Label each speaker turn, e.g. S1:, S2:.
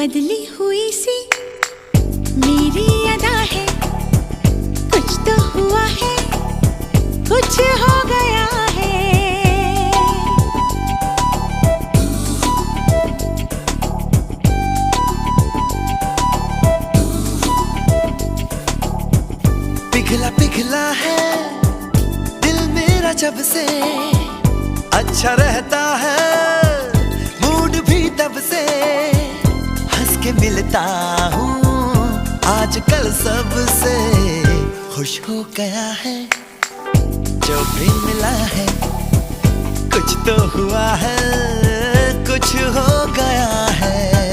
S1: बदली हुई सी मेरी अदा है, कुछ तो हुआ है, कुछ हो गया है।
S2: पिघला पिघला है दिल मेरा जब से, अच्छा रहता है मूड भी तब से। हंस के मिलता हूँ आजकल सबसे, खुश हो गया है जो भी मिला है। कुछ तो हुआ है, कुछ हो गया है।